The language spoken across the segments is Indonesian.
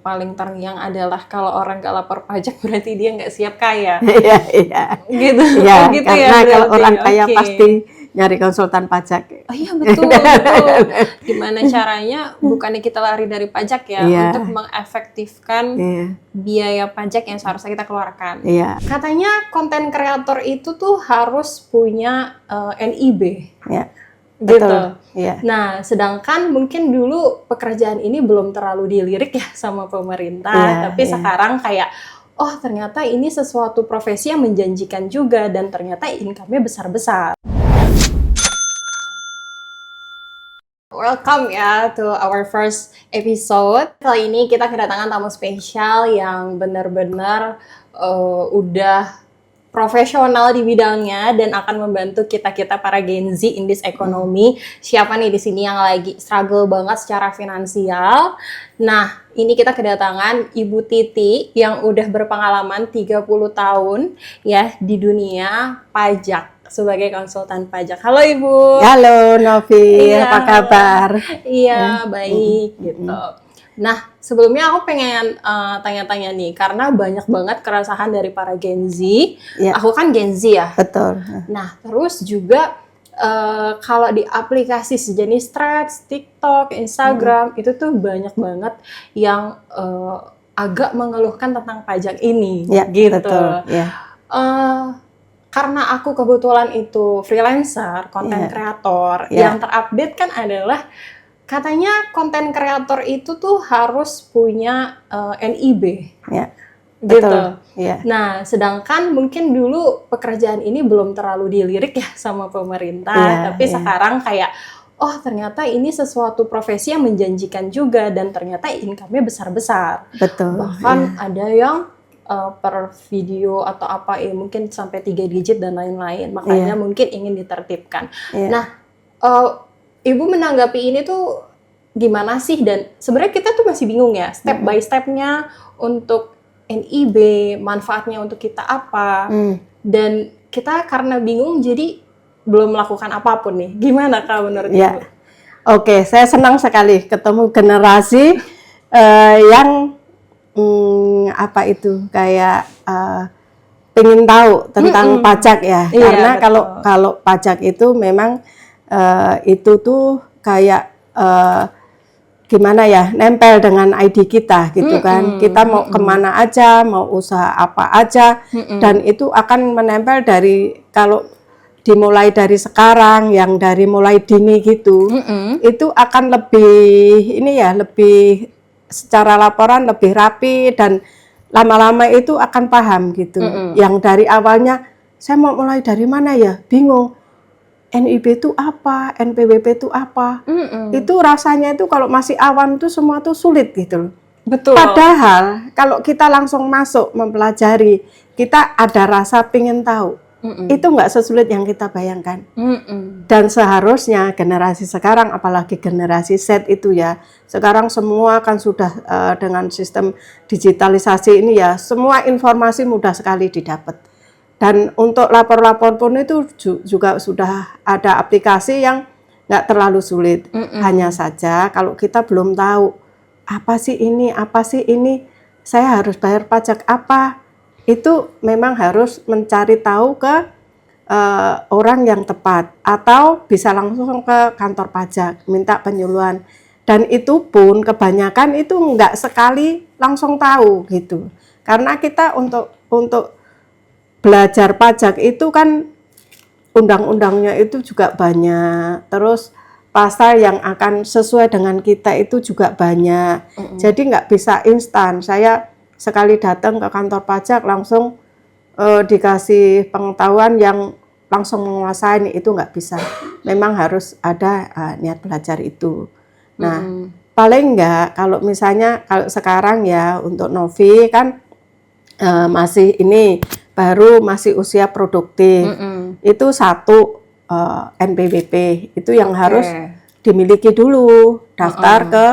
paling terngiang adalah kalau orang nggak lapor pajak berarti dia nggak siap kaya. Iya, iya. Gitu. Iya, Oh, gitu ya karena kalau berarti. orang kaya Oke. pasti nyari konsultan pajak. Oh iya betul, betul. Gimana caranya bukannya kita lari dari pajak ya, Iya. untuk mengefektifkan Iya, biaya pajak yang seharusnya kita keluarkan. iya, Katanya konten kreator itu tuh harus punya NIB. iya. Gitu. Betul. Iya. Nah, sedangkan mungkin dulu pekerjaan ini belum terlalu dilirik ya sama pemerintah, Iya, tapi iya. sekarang kayak, oh ternyata ini sesuatu profesi yang menjanjikan juga dan ternyata income-nya besar-besar. Welcome ya to our first episode. Kali ini kita kedatangan tamu spesial yang benar-benar udah profesional di bidangnya dan akan membantu kita-kita para Gen Z in this economy. Siapa nih di sini yang lagi struggle banget secara finansial? Nah, ini kita kedatangan Ibu Titi yang udah berpengalaman 30 tahun ya di dunia pajak sebagai konsultan pajak. Halo Ibu. Halo Novi, Iya. apa kabar? Iya, baik gitu. Nah, sebelumnya aku pengen tanya-tanya nih, karena banyak banget keresahan dari para Gen Z. Iya. Aku kan Gen Z ya. Betul. Nah, terus juga kalau di aplikasi sejenis Threads, TikTok, Instagram, itu tuh banyak banget yang agak mengeluhkan tentang pajak ini. Iya, Gitu. betul. Iya. Karena aku kebetulan itu freelancer, konten Iya. kreator, Iya. yang terupdate kan adalah katanya konten kreator itu tuh harus punya NIB. Iya. Gitu. Betul. Iya. Nah, sedangkan mungkin dulu pekerjaan ini belum terlalu dilirik ya sama pemerintah, Iya, tapi iya. sekarang kayak, oh ternyata ini sesuatu profesi yang menjanjikan juga dan ternyata income-nya besar-besar. Betul. Bahkan Iya. ada yang per video atau apa ya mungkin sampai 3 digit dan lain-lain. Makanya Iya. mungkin ingin ditertibkan. Iya. Nah, Ibu menanggapi ini tuh gimana sih? Dan sebenarnya kita tuh masih bingung ya, step by step-nya untuk NIB, manfaatnya untuk kita apa. Dan kita karena bingung jadi belum melakukan apapun nih. Gimana Kak menurut Ibu? Ya, oke, saya senang sekali ketemu generasi yang apa itu kayak pengen tahu tentang pajak ya, Iya, karena betul. kalau pajak itu memang itu tuh kayak gimana ya, nempel dengan ID kita gitu kan. Kita mau kemana aja, mau usaha apa aja, dan itu akan menempel dari kalau dimulai dari sekarang, yang dari mulai dini gitu, itu akan lebih ini ya, lebih secara laporan lebih rapi dan lama-lama itu akan paham gitu. Yang dari awalnya saya mau mulai dari mana ya, bingung. NIB itu apa, NPWP itu apa, itu rasanya itu kalau masih awam itu semua tuh sulit gitu loh. Betul. Padahal kalau kita langsung masuk mempelajari, kita ada rasa pingin tahu. Itu nggak sesulit yang kita bayangkan. Dan seharusnya generasi sekarang, apalagi generasi Z itu ya, sekarang semua kan sudah dengan sistem digitalisasi ini ya, semua informasi mudah sekali didapat. Dan untuk lapor-lapor pun itu juga sudah ada aplikasi yang nggak terlalu sulit. Hanya saja kalau kita belum tahu apa sih ini, saya harus bayar pajak apa, itu memang harus mencari tahu ke orang yang tepat atau bisa langsung ke kantor pajak minta penyuluhan. Dan itu pun kebanyakan itu nggak sekali langsung tahu gitu. Karena kita untuk belajar pajak itu kan undang-undangnya itu juga banyak, terus pasal yang akan sesuai dengan kita itu juga banyak. Jadi nggak bisa instan. Saya sekali datang ke kantor pajak langsung dikasih pengetahuan yang langsung menguasai, itu nggak bisa. Memang harus ada niat belajar itu. Nah, paling nggak kalau misalnya kalau sekarang ya untuk Novi kan masih ini baru masih usia produktif, itu satu NPWP itu yang harus dimiliki dulu, daftar ke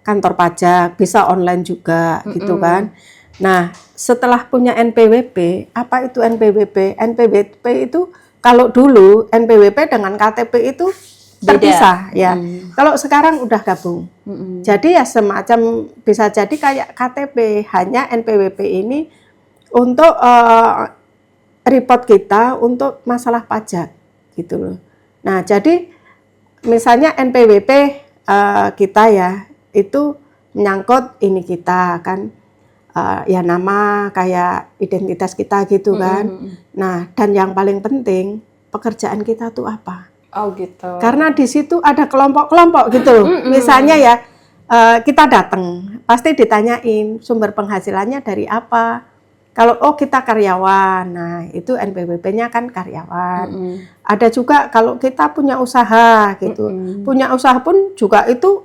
kantor pajak, bisa online juga gitu kan. Nah, setelah punya NPWP, apa itu NPWP? NPWP itu kalau dulu NPWP dengan KTP itu terpisah ya. Kalau sekarang udah gabung. Jadi ya semacam bisa jadi kayak KTP, hanya NPWP ini untuk report kita untuk masalah pajak gitu loh. Nah, jadi misalnya NPWP kita ya itu menyangkut ini kita kan ya nama kayak identitas kita gitu kan. Nah, dan yang paling penting pekerjaan kita tuh apa? Oh gitu. Karena di situ ada kelompok-kelompok gitu loh. Misalnya ya kita datang pasti ditanyain sumber penghasilannya dari apa. Kalau kita karyawan, nah itu NPWP-nya kan karyawan. Ada juga kalau kita punya usaha gitu. Punya usaha pun juga itu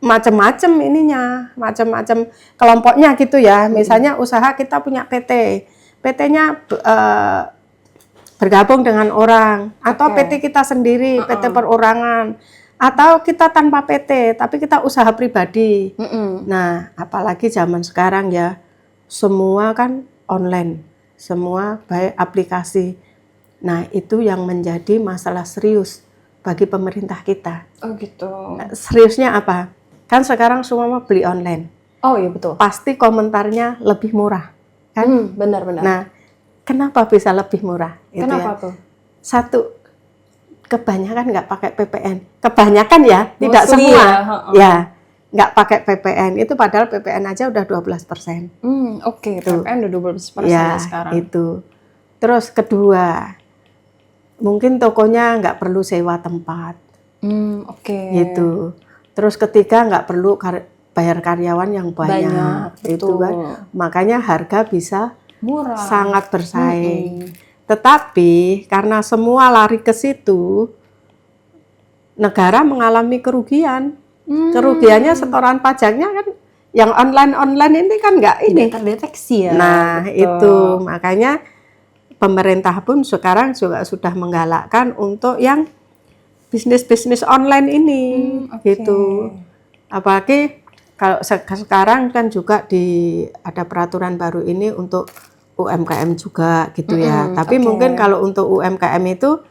macam-macam ininya, macam-macam kelompoknya gitu ya. Misalnya usaha kita punya PT. PT-nya bergabung dengan orang atau PT kita sendiri, PT perorangan, atau kita tanpa PT tapi kita usaha pribadi. Nah, apalagi zaman sekarang ya semua kan online, semua baik aplikasi. Nah, itu yang menjadi masalah serius bagi pemerintah kita. Oh gitu. Nah, seriusnya apa? Kan sekarang semua mau beli online. Oh iya betul. Pasti komentarnya lebih murah, kan? Benar-benar. Nah, kenapa bisa lebih murah? Kenapa ya? tuh? Satu, kebanyakan nggak pakai PPN. Kebanyakan ya, tidak Mostly semua. ya, Nggak pakai PPN. Itu padahal PPN aja udah 12%. Oke, PPN udah 12% Ya, sekarang. itu. Terus kedua, mungkin tokonya nggak perlu sewa tempat. Oke. Gitu. Terus ketiga, nggak perlu bayar karyawan yang banyak. Itu kan. Makanya harga bisa murah, sangat bersaing. Tetapi karena semua lari ke situ, negara mengalami kerugian. Kerugiannya setoran pajaknya kan yang online ini kan nggak ini terdeteksi ya. Nah, itu makanya pemerintah pun sekarang juga sudah menggalakkan untuk yang bisnis online ini gitu. Apalagi kalau sekarang kan juga ada peraturan baru ini untuk UMKM juga gitu ya. Tapi mungkin kalau untuk UMKM itu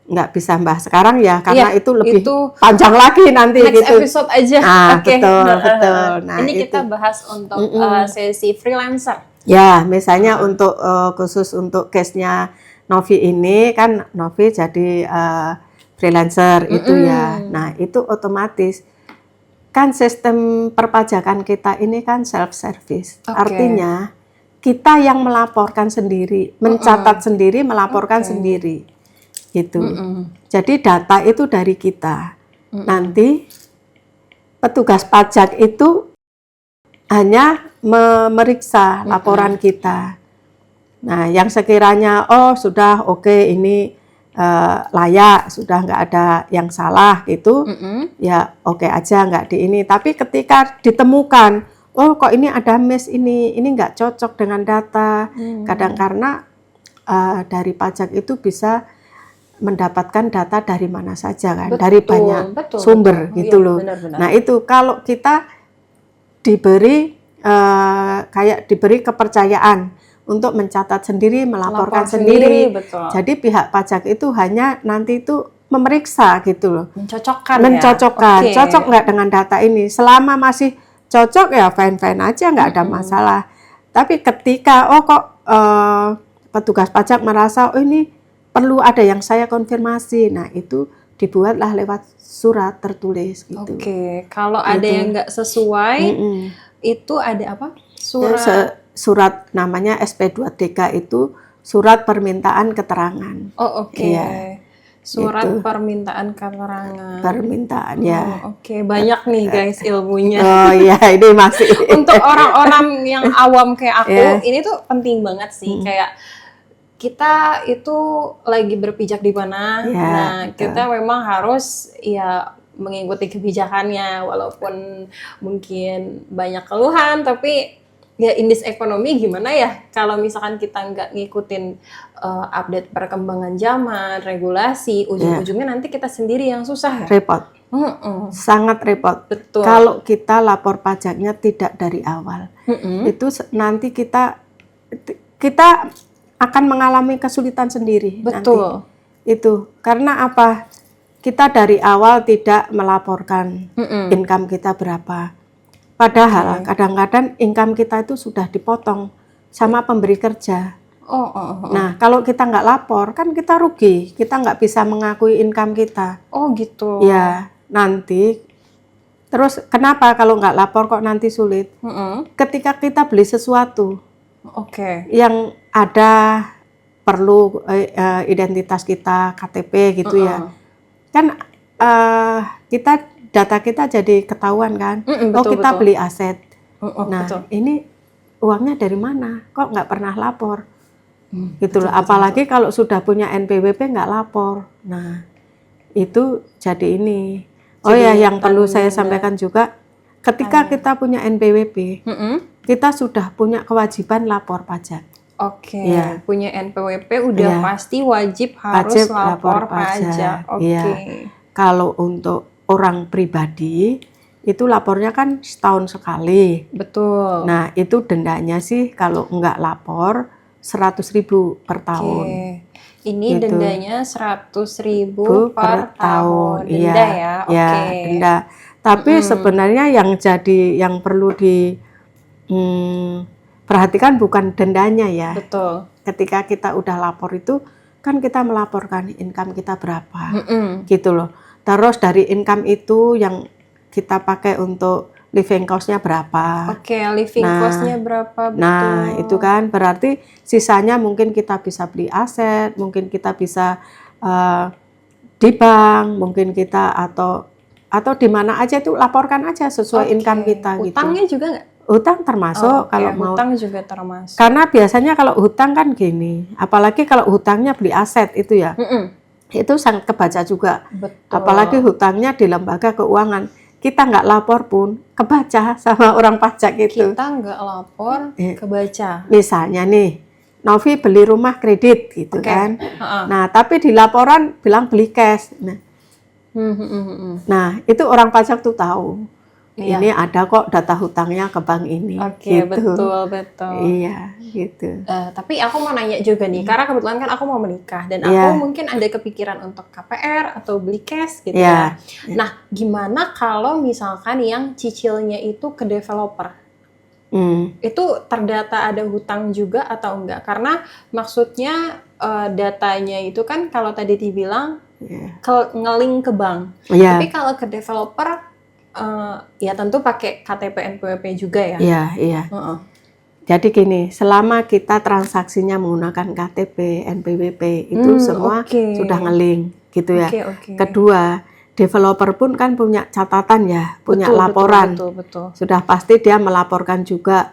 nggak bisa bahas sekarang ya, karena itu lebih panjang lagi nanti next gitu. episode aja. Betul. Nah, ini kita bahas untuk sesi freelancer. Ya, misalnya untuk khusus untuk case-nya Novi ini kan Novi jadi freelancer itu ya. Nah, itu otomatis kan sistem perpajakan kita ini kan self service. Artinya kita yang melaporkan sendiri, mencatat sendiri, melaporkan sendiri. Gitu. Jadi data itu dari kita. Nanti petugas pajak itu hanya memeriksa laporan kita. Nah, yang sekiranya sudah oke, ini layak, sudah nggak ada yang salah gitu, ya oke aja nggak di ini. Tapi ketika ditemukan, kok ini ada miss ini nggak cocok dengan data. Kadang karena dari pajak itu bisa mendapatkan data dari mana saja kan, dari banyak sumber gitu loh. Benar. Nah itu kalau kita diberi kayak diberi kepercayaan untuk mencatat sendiri, melaporkan sendiri. Jadi pihak pajak itu hanya nanti itu memeriksa gitu loh, mencocokkan, cocok nggak dengan data ini. Selama masih cocok ya fine aja, nggak ada masalah. Tapi ketika petugas pajak merasa ini perlu ada yang saya konfirmasi, nah itu dibuatlah lewat surat tertulis gitu. Oke, kalau ada yang nggak sesuai, itu ada apa? Surat namanya SP2TK itu surat permintaan keterangan. Oh oke. Ya, surat permintaan keterangan. Permintaan ya. Oke, banyak nih guys ilmunya. Oh iya, ini masih. Untuk orang-orang yang awam kayak aku, ini tuh penting banget sih, kayak kita itu lagi berpijak di mana, nah kita memang harus ya mengikuti kebijakannya, walaupun mungkin banyak keluhan, tapi ya in this ekonomi gimana ya kalau misalkan kita nggak ngikutin update perkembangan zaman, regulasi, ujung-ujungnya nanti kita sendiri yang susah. Repot, sangat repot. Betul. Kalau kita lapor pajaknya tidak dari awal, itu nanti kita akan mengalami kesulitan sendiri. Betul. Nanti. Itu karena apa? kita dari awal tidak melaporkan income kita berapa. Padahal kadang-kadang income kita itu sudah dipotong sama pemberi kerja. Nah, kalau kita nggak lapor, kan kita rugi. Kita nggak bisa mengakui income kita. Oh gitu. Ya, nanti. Terus kenapa kalau nggak lapor kok nanti sulit? Ketika kita beli sesuatu yang ada perlu identitas kita, KTP gitu ya. Kan data kita jadi ketahuan kan. Kita beli aset. Nah, ini uangnya dari mana? Kok nggak pernah lapor? Gitu loh. Apalagi kalau sudah punya NPWP nggak lapor. Nah, itu jadi ini. Yang perlu saya sampaikan juga, ketika kita punya NPWP, kita sudah punya kewajiban lapor pajak. Punya NPWP udah pasti wajib harus lapor pajak. Kalau untuk orang pribadi, itu lapornya kan setahun sekali. Betul. Nah, itu dendanya sih kalau nggak lapor 100.000 per tahun. Ini gitu. Dendanya 100.000 per tahun. Denda ya. Denda. Tapi sebenarnya yang perlu perhatikan bukan dendanya ya. Betul. Ketika kita udah lapor itu kan kita melaporkan income kita berapa, gitu loh. Terus dari income itu yang kita pakai untuk living cost-nya berapa. Living cost-nya berapa, betul. Nah, itu kan berarti sisanya mungkin kita bisa beli aset, mungkin kita bisa di bank, mungkin kita atau di mana aja itu laporkan aja sesuai income kita. Utangnya gitu. juga nggak? Hutang termasuk kalau mau. Hutang juga termasuk. Karena biasanya kalau hutang kan gini, apalagi kalau hutangnya beli aset itu ya, itu sangat kebaca juga. Betul. Apalagi hutangnya di lembaga keuangan, kita nggak lapor pun kebaca sama orang pajak itu. Kita nggak lapor, kebaca. Misalnya nih, Novi beli rumah kredit gitu kan. Nah, tapi di laporan bilang beli cash. Nah, itu orang pajak tuh tahu. Ini ada kok data hutangnya ke bank ini. Gitu. Betul. Iya, gitu. Tapi aku mau nanya juga nih, karena kebetulan kan aku mau menikah dan aku mungkin ada kepikiran untuk KPR atau beli cash gitu ya. Nah, gimana kalau misalkan yang cicilnya itu ke developer? Itu terdata ada hutang juga atau enggak? Karena maksudnya datanya itu kan kalau tadi dibilang nge-link ke bank. Tapi kalau ke developer ya tentu pakai KTP NPWP juga ya. Iya. Jadi gini, selama kita transaksinya menggunakan KTP, NPWP itu semua sudah nge-link gitu ya. Kedua, developer pun kan punya catatan ya, punya laporan. Betul. Sudah pasti dia melaporkan juga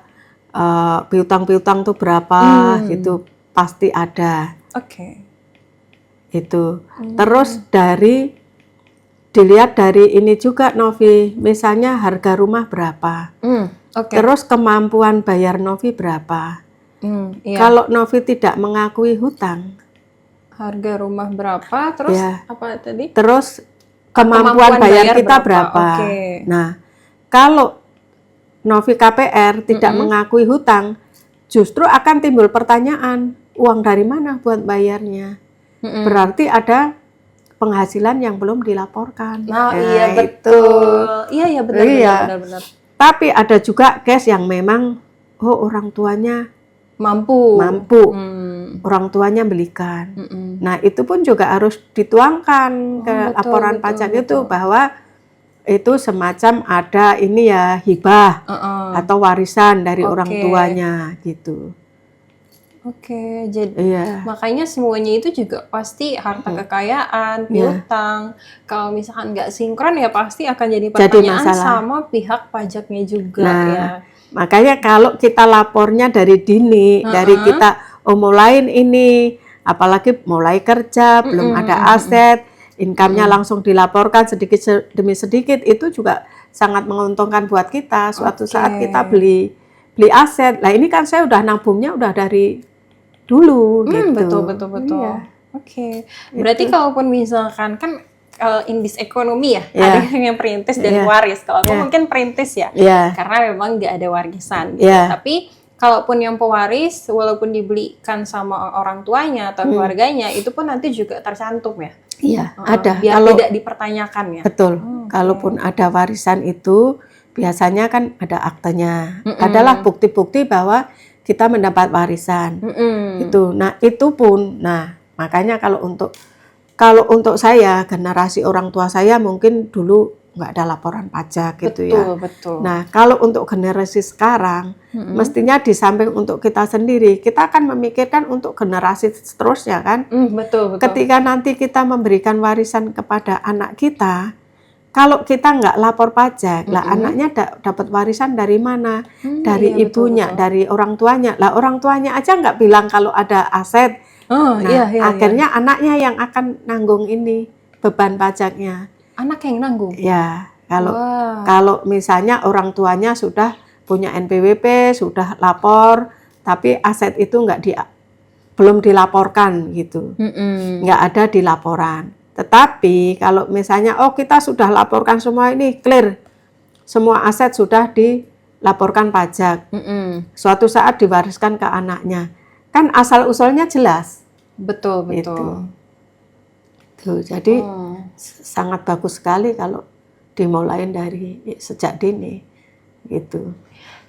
piutang-piutang tuh berapa gitu, pasti ada. Itu. Terus dilihat dari ini juga Novi, misalnya harga rumah berapa, terus kemampuan bayar Novi berapa. Kalau Novi tidak mengakui hutang, harga rumah berapa, terus apa tadi? Terus kemampuan bayar kita berapa. Nah, kalau Novi KPR tidak mengakui hutang, justru akan timbul pertanyaan, uang dari mana buat bayarnya? Berarti ada penghasilan yang belum dilaporkan. Iya betul. Iya benar. Tapi ada juga case yang memang orang tuanya mampu. Orang tuanya belikan. Nah, itu pun juga harus dituangkan ke laporan pajak itu bahwa itu semacam ada ini ya hibah atau warisan dari orang tuanya gitu. Jadi makanya semuanya itu juga pasti harta kekayaan, piutang. Kalau misalkan nggak sinkron ya pasti akan jadi pertanyaan sama pihak pajaknya juga ya. Makanya kalau kita lapornya dari dini, dari kita mulai ini, apalagi mulai kerja, belum ada aset, income-nya langsung dilaporkan sedikit demi sedikit, itu juga sangat menguntungkan buat kita. Suatu saat kita beli aset, lah ini kan saya udah nabungnya udah dari dulu gitu. Betul. Berarti kalaupun misalkan kan in this economy ya, ada yang perintis dan waris. Kalau aku mungkin perintis ya, karena memang nggak ada warisan gitu. Tapi kalaupun yang pewaris, walaupun dibelikan sama orang tuanya atau keluarganya, itu pun nanti juga tercantum ya. Iya, ada. Biar Kalau tidak dipertanyakan ya. betul, Oke. kalaupun ada warisan itu biasanya kan ada aktenya, Mm-mm. adalah bukti-bukti bahwa kita mendapat warisan. Itu. Nah, itu pun. Nah, makanya kalau untuk saya, generasi orang tua saya mungkin dulu nggak ada laporan pajak gitu ya. Betul. Nah, kalau untuk generasi sekarang, mestinya di samping untuk kita sendiri, kita akan memikirkan untuk generasi seterusnya kan. Betul. Ketika nanti kita memberikan warisan kepada anak kita, kalau kita nggak lapor pajak, lah anaknya dapat warisan dari mana? Dari iya, ibunya, betul. dari orang tuanya. Lah orang tuanya aja nggak bilang kalau ada aset. Oh, Nah, iya. akhirnya anaknya yang akan nanggung ini beban pajaknya. Anak yang nanggung. Ya, kalau Wah. kalau misalnya orang tuanya sudah punya NPWP, sudah lapor, tapi aset itu belum dilaporkan gitu, nggak ada di laporan. Tetapi kalau misalnya kita sudah laporkan semua ini clear, semua aset sudah dilaporkan pajak, suatu saat diwariskan ke anaknya, kan asal usulnya jelas. Betul. Gitu. Tuh, jadi sangat bagus sekali kalau dimulai dari sejak dini gitu.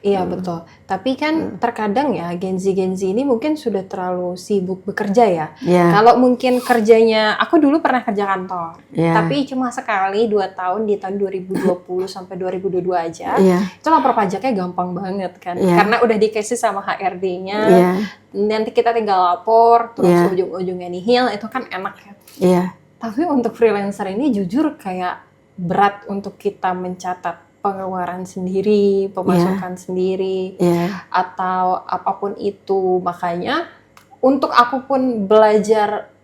Iya betul. Tapi kan terkadang ya Gen Z ini mungkin sudah terlalu sibuk bekerja ya. Kalau mungkin kerjanya, aku dulu pernah kerja kantor, tapi cuma sekali 2 tahun di tahun 2020 sampai 2022 aja. Itu lapor pajaknya gampang banget kan, karena udah dikasih sama HRD-nya. Nanti kita tinggal lapor, terus ujung-ujungnya nihil, itu kan enak ya. Tapi untuk freelancer ini jujur kayak berat untuk kita mencatat pengeluaran sendiri, pemasukan sendiri, atau apapun itu. Makanya untuk aku pun belajar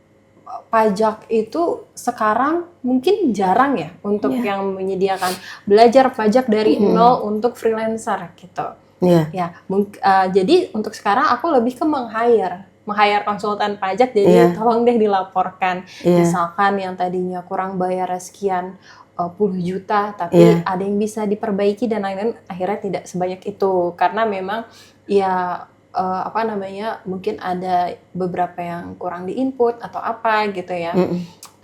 pajak itu sekarang mungkin jarang ya untuk yang menyediakan belajar pajak dari nol untuk freelancer gitu. Jadi untuk sekarang aku lebih ke meng-hire konsultan pajak, jadi tolong deh dilaporkan. Misalkan yang tadinya kurang bayar sekian puluh juta, tapi ada yang bisa diperbaiki dan lain-lain, akhirnya tidak sebanyak itu karena memang mungkin ada beberapa yang kurang di-input atau apa gitu ya.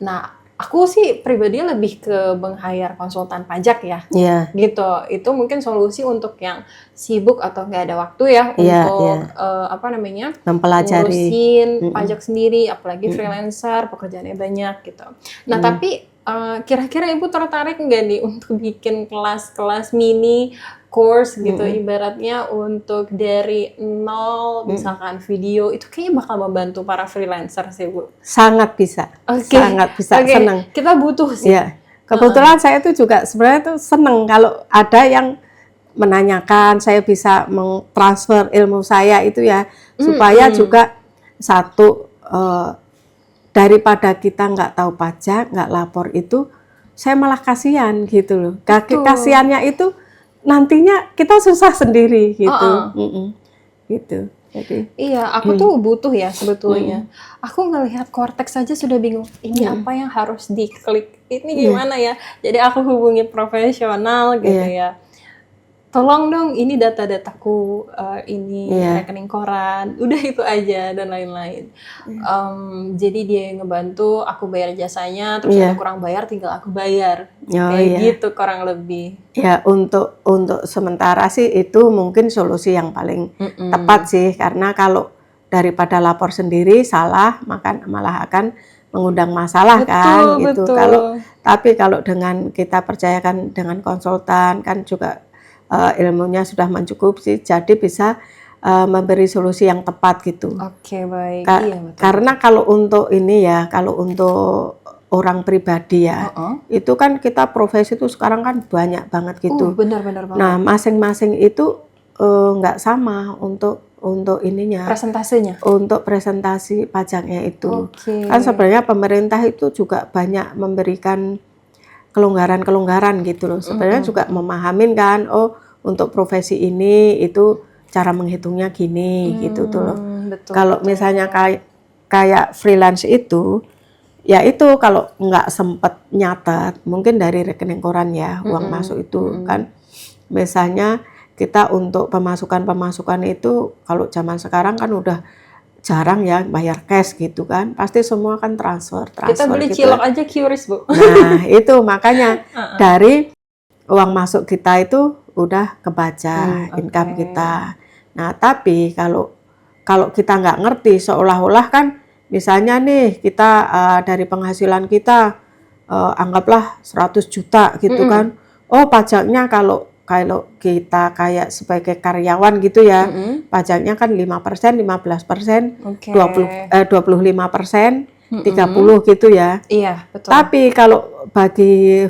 Nah, aku sih pribadi lebih ke meng-hire konsultan pajak ya, gitu. Itu mungkin solusi untuk yang sibuk atau nggak ada waktu ya untuk mempelajari ngurusin pajak sendiri, apalagi freelancer, pekerjaannya banyak gitu. Nah, tapi kira-kira Ibu tertarik nggak nih untuk bikin kelas-kelas mini course gitu, ibaratnya untuk dari nol, misalkan video, itu kayaknya bakal membantu para freelancer sih Bu. Sangat bisa, sangat bisa, senang. Kita butuh sih. Kebetulan saya tuh juga sebenarnya tuh senang kalau ada yang menanyakan, saya bisa mengtransfer ilmu saya itu ya, supaya juga satu daripada kita nggak tahu pajak, nggak lapor itu, saya malah kasihan gitu loh. Kasihannya itu nantinya kita susah sendiri gitu. Gitu. Jadi, aku tuh butuh ya sebetulnya. Aku ngelihat Cortex saja sudah bingung, ini apa yang harus diklik, ini gimana ya. Jadi aku hubungi profesional gitu ya. Tolong dong, ini data-dataku, ini rekening koran, udah itu aja dan lain-lain. Jadi dia yang ngebantu, aku bayar jasanya, terus ada kurang bayar, tinggal aku bayar, kayak gitu kurang lebih. Ya untuk sementara sih itu mungkin solusi yang paling tepat sih, karena kalau daripada lapor sendiri salah, malah akan mengundang masalah kan gitu. Tapi kalau dengan kita percayakan dengan konsultan kan juga ilmunya sudah mencukupi, jadi bisa memberi solusi yang tepat gitu. Oke, baik. Karena kalau untuk ini ya, kalau untuk orang pribadi ya, itu kan kita profesi itu sekarang kan banyak banget gitu. Benar banget. Nah, masing-masing itu nggak sama untuk ininya. Presentasinya. Untuk presentasi pajaknya itu. Kan sebenarnya pemerintah itu juga banyak memberikan kelonggaran gitu loh. Sebenarnya juga memahamin kan, untuk profesi ini itu cara menghitungnya gini gitu tuh loh. Kalau misalnya kayak freelance itu, ya itu kalau nggak sempet nyatet, mungkin dari rekening koran ya, uang masuk itu kan. Misalnya kita untuk pemasukan itu, kalau zaman sekarang kan udah jarang ya bayar cash gitu kan, pasti semua kan transfer Kita beli gitu. cilok aja QRIS, Bu. Nah itu makanya dari uang masuk kita itu udah kebaca income kita. Nah tapi kalau kita nggak ngerti, seolah-olah kan misalnya nih kita dari penghasilan kita anggaplah 100 juta gitu kan, oh pajaknya kalau kita kayak sebagai karyawan gitu ya, pajaknya kan 5%, 15%, 25%, 30 gitu ya. Iya, betul. Tapi kalau bagi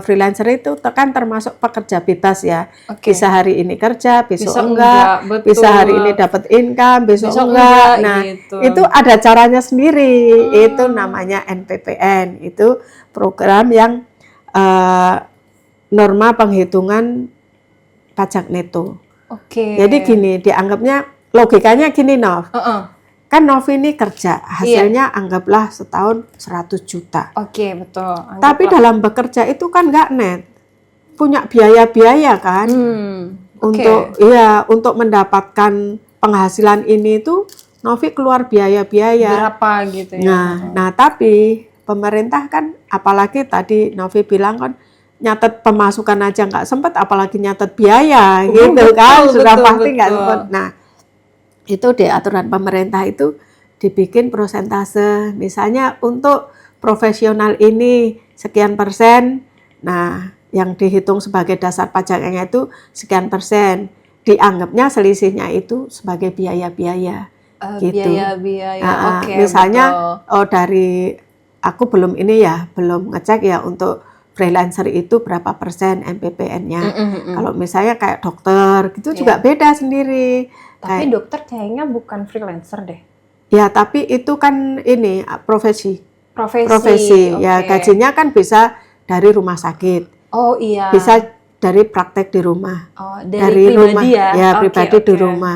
freelancer itu kan termasuk pekerja bebas ya. Bisa hari ini kerja, besok enggak. betul. Bisa hari ini dapat income, besok enggak. Nah, gitu. itu ada caranya sendiri. Itu namanya NPPN. Itu program yang norma penghitungan pajak neto. Jadi gini, dianggapnya logikanya gini, Nov. Kan Novi ini kerja, hasilnya anggaplah setahun 100 juta. Betul. Tapi dalam bekerja itu kan nggak net, punya biaya-biaya kan. Untuk mendapatkan penghasilan ini tuh Novi keluar biaya-biaya. Berapa gitu ya? Nah tapi pemerintah kan, apalagi tadi Novi bilang kan, nyatet pemasukan aja nggak sempet, apalagi nyatet biaya gitu kan, sudah pasti nggak sempet. Nah itu di aturan pemerintah itu dibikin persentase, misalnya untuk profesional ini sekian persen, nah yang dihitung sebagai dasar pajaknya itu sekian persen, dianggapnya selisihnya itu sebagai biaya-biaya gitu. Biaya-biaya, misalnya dari aku belum ngecek ya untuk freelancer itu berapa persen MPPN-nya. Kalau misalnya kayak dokter gitu juga beda sendiri. Tapi dokter kayaknya bukan freelancer deh. Ya, tapi itu kan ini profesi. Profesi. Ya, gajinya kan bisa dari rumah sakit. Oh iya. Bisa dari praktek di rumah. Dari pribadi rumah, ya. Pribadi di rumah.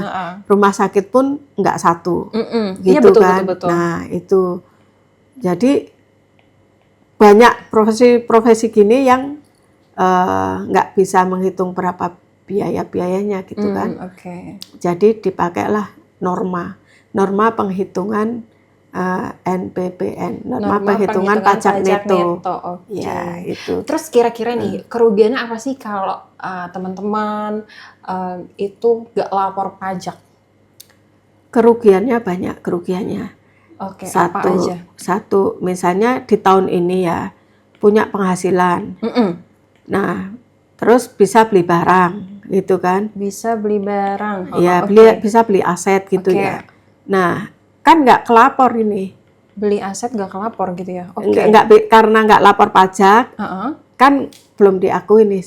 Rumah sakit pun nggak satu. Gitu iya, betul, kan. Betul. Nah, itu. Jadi banyak profesi gini yang nggak bisa menghitung berapa biaya-biayanya gitu kan. Jadi dipakailah norma penghitungan NPPN, norma penghitungan pajak neto. Ya, itu. Terus kira-kira nih kerugiannya apa sih kalau teman-teman itu nggak lapor pajak? Kerugiannya banyak, kerugiannya. Apa aja? Satu, misalnya di tahun ini ya punya penghasilan. Nah, terus bisa beli barang gitu kan? Bisa beli barang. Bisa beli aset gitu ya. Nah, kan nggak kelapor ini. Beli aset nggak kelapor gitu ya? Karena nggak lapor pajak, kan belum diakui nih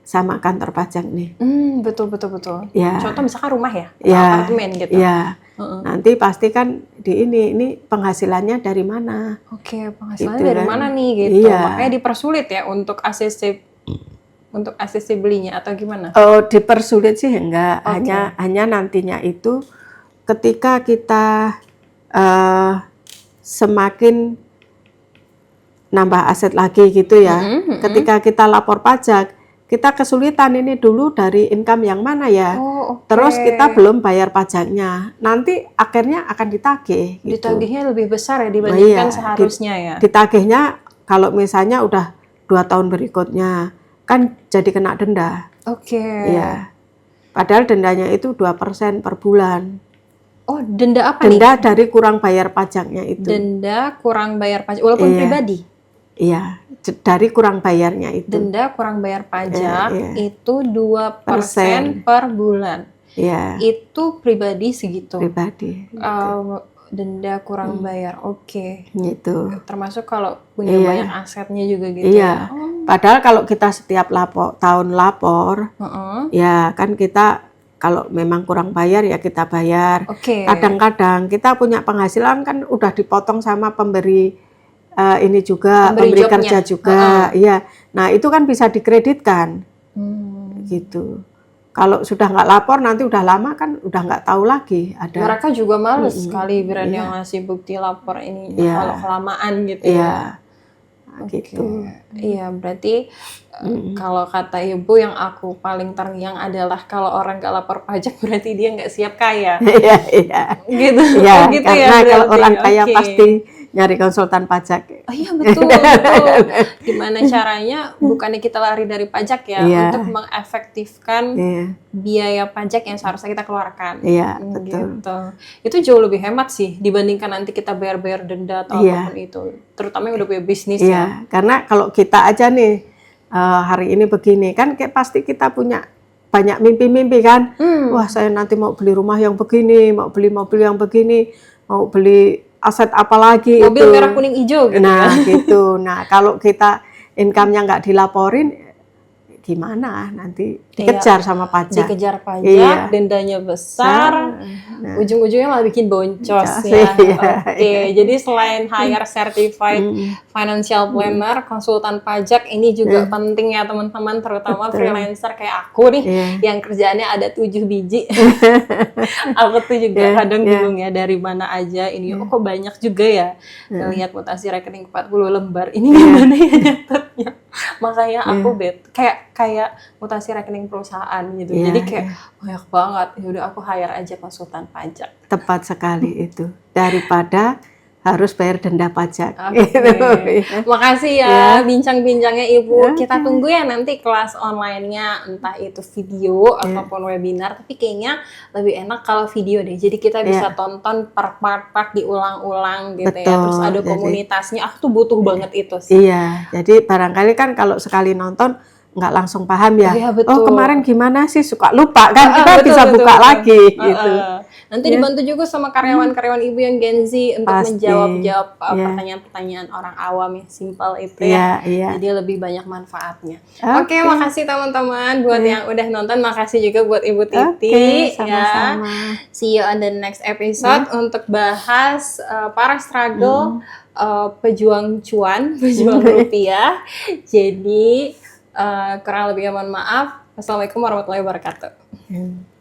sama kantor pajak nih. Betul. Ya. Contoh misalkan rumah ya, apartemen gitu. Ya. Nanti pasti kan ini penghasilannya dari mana? Penghasilannya gitu dari mana nih gitu. Makanya dipersulit ya untuk ACC belinya atau gimana? Oh, dipersulit sih enggak. Hanya nantinya itu ketika kita semakin nambah aset lagi gitu ya. Ketika kita lapor pajak, kita kesulitan ini dulu dari income yang mana ya. Terus kita belum bayar pajaknya. Nanti akhirnya akan ditagih. Gitu. Ditagihnya lebih besar ya dibandingkan seharusnya ya. Ditagihnya kalau misalnya udah 2 tahun berikutnya kan jadi kena denda. Iya. Padahal dendanya itu 2% per bulan. Oh, denda apa denda nih? Dari kurang bayar pajaknya itu. Denda kurang bayar pajak, walaupun pribadi? Iya, dari kurang bayarnya itu. Denda kurang bayar pajak itu 2% per bulan. Iya. Itu pribadi segitu? Pribadi. Denda kurang bayar, Gitu. Termasuk kalau punya banyak asetnya juga gitu. Iya. Padahal kalau kita setiap tahun lapor, ya kan kita kalau memang kurang bayar ya kita bayar. Kadang-kadang kita punya penghasilan kan udah dipotong sama pemberi ini juga, pemberi kerja juga. Iya. Nah itu kan bisa dikreditkan. Gitu. Kalau sudah nggak lapor nanti udah lama kan udah nggak tahu lagi ada. Mereka juga males sekali brand yang ngasih bukti lapor ini kalau kelamaan gitu. Iya. gitu. Iya, berarti kalau kata ibu yang aku paling terngiang adalah kalau orang nggak lapor pajak berarti dia nggak siap kaya. Iya, iya. Gitu. Iya, Oh, gitu ya karena kalau berarti. orang kaya Oke. pasti nyari konsultan pajak. Oh iya betul, betul. Gimana caranya bukannya kita lari dari pajak ya, Iya. untuk mengefektifkan Iya, biaya pajak yang seharusnya kita keluarkan. iya, betul. Gitu. Itu jauh lebih hemat sih dibandingkan nanti kita bayar-bayar denda atau Iya. apapun itu. Terutama yang udah punya bisnis ya. Iya, karena kalau kita aja nih hari ini begini kan kayak pasti kita punya banyak mimpi-mimpi kan. Wah, saya nanti mau beli rumah yang begini, mau beli mobil yang begini, mau beli aset apa lagi Mobil itu. merah kuning hijau gitu Nah, kan. gitu. Nah, kalau kita income-nya nggak dilaporin, gimana nanti dikejar sama pajak. Dikejar pajak, Iya. dendanya besar, Nah, ujung-ujungnya malah bikin boncos Boncos, ya. iya. Oke, jadi selain hire certified financial planner, konsultan pajak ini juga penting ya teman-teman, terutama Betul. freelancer kayak aku nih Iya. yang kerjaannya ada 7 biji. Aku tuh juga kadang bingung ya dari mana aja ini. Oh kok banyak juga ya. Ngelihat mutasi rekening 40 lembar. Ini gimana ya nyatetnya? Makanya aku kayak mutasi rekening perusahaan gitu. Iya, Jadi kayak banyak banget. Ya udah aku hire aja konsultan pajak. tepat sekali itu. Daripada harus bayar denda pajak. Oke. Gitu. Makasih ya bincang-bincangnya Ibu. Kita tunggu ya nanti kelas online-nya, entah itu video ataupun webinar. Tapi kayaknya lebih enak kalau video deh. Jadi kita bisa tonton per part-part diulang-ulang gitu ya. Betul, Terus ada jadi- komunitasnya. Aku tuh butuh banget itu sih. Iya, jadi barangkali kan kalau sekali nonton nggak langsung paham ya. Iya, betul. Oh kemarin gimana sih, suka lupa kan, kita Betul, bisa betul, buka betul. lagi gitu. Nanti dibantu juga sama karyawan-karyawan Ibu yang Gen Z untuk Pasti. menjawab Iya. pertanyaan-pertanyaan orang awam yang simpel itu Iya, ya. iya. Jadi lebih banyak manfaatnya. Oke. Oke, makasih teman-teman buat yang udah nonton. Makasih juga buat Ibu Titi. Oke, Ya. sama-sama. See you on the next episode untuk bahas para struggle pejuang cuan, pejuang rupiah. Jadi kurang lebihnya mohon maaf. Wassalamualaikum warahmatullahi wabarakatuh.